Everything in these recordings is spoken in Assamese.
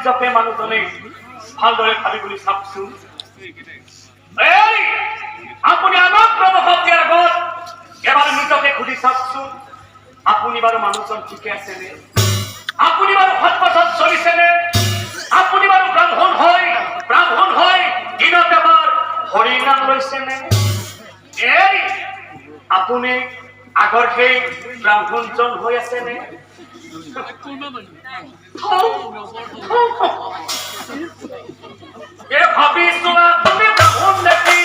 নিজকে মানুহজনে ভালদৰে ভাবি বুলি চাওকচোন। আপুনি আমাক প্ৰদৰ্শন দিয়াৰ আগত এবাৰ নিজকে সুধি চাওকচোন, আপুনি বাৰু মানুহজন ঠিকে আছেনে? আপুনি বাৰু সৎপথত চলিছেনে? আপুনি বাৰু ব্ৰাহ্মণ হয় দিনত এবাৰ হৰি নাম লৈছেনে? আপুনি আগৰ সেই ব্ৰাহ্মণজন হৈ আছেনে? ভাবিছো তুমি ব্ৰাহ্মণ নেকি?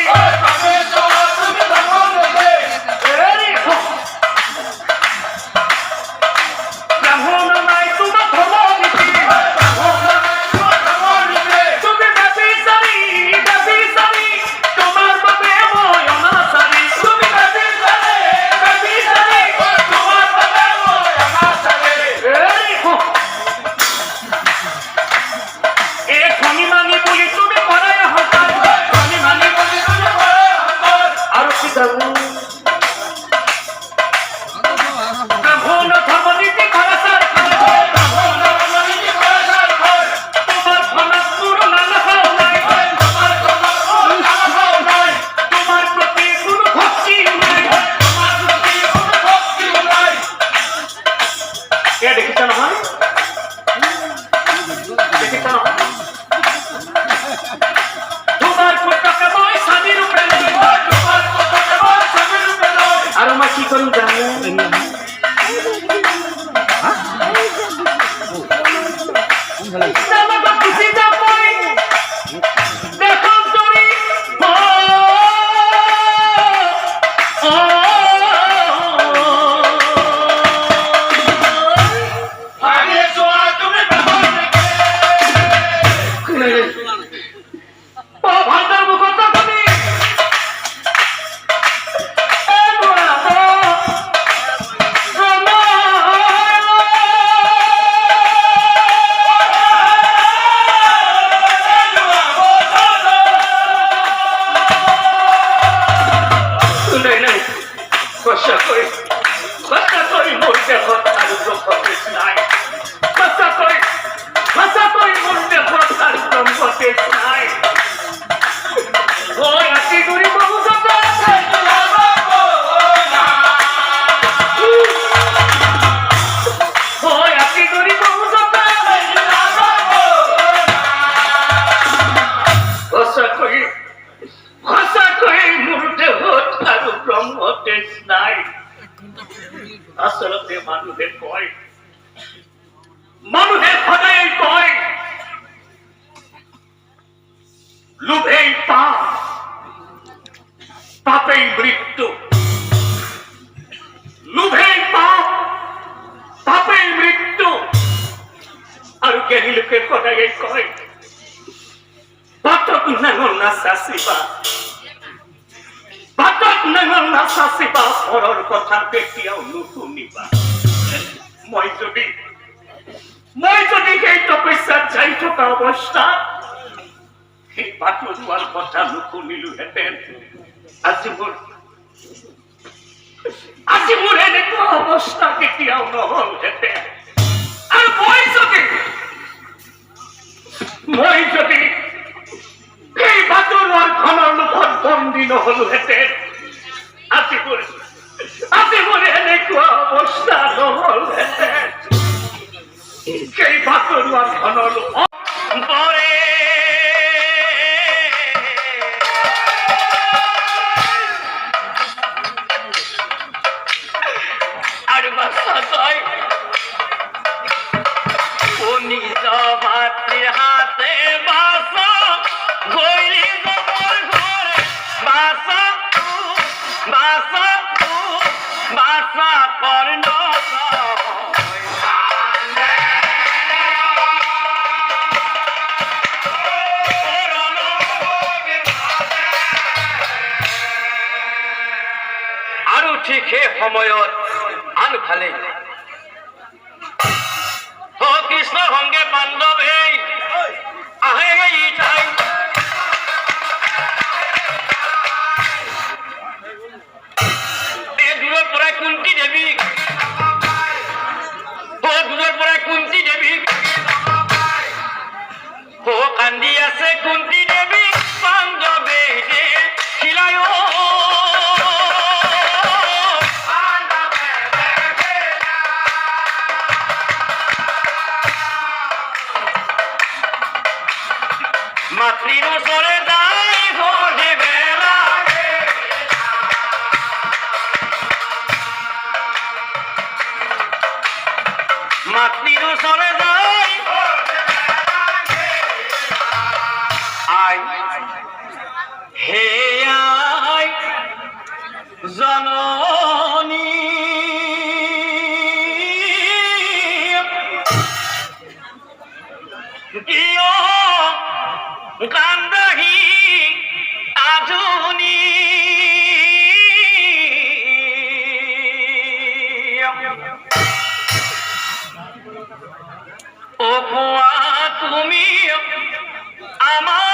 আসলে মানুষের কয় মানুষের সদায় কয় লোভেই পাপ পাপেই মৃত্যু লোভেই পাপ পাপেই মৃত্যু আর জ্ঞানী লোকের সদায় কয় বাটত নাঙল নাচাচিবা বাটত নাঙল নাচাচিবা পৰৰ কথা কেতিয়াও নুশুনিবা মই যদি সেই তপস্যাত যাই থকা অৱস্থাত সেই বাটৰুৱাৰ কথা নুশুনিলোহেঁতেন আজি মোৰ এনেকুৱা অৱস্থা কেতিয়াও নহলহেঁতেন আৰু মই যদি এই বাটৰুৱাৰ খনৰ মুখত বন্দী নহলোহেঁতেন আজি মোৰ এনেকুৱা অৱস্থা নহলহেঁতেন সেই বাটৰুৱাৰ খনৰ পৰে আৰু বাচ্চা তই নিজ ভাতৃ হাতে বাছা গৈলি জবৰ ঘৰে বাছা কৰ্ণ আৰু ঠিক সেই সময়ত আনফালে কৃষ্ণ সংগে পাণ্ডৱ আহে এই ঠাই দূৰৰ পৰাই কুন্তি দেৱীক মাতৃর সরে যাই ভোরে বেলা মাতৃর সরে যাই আই হে আই জননী কিয় কান্দাহি আধুনি ও তুমি আমার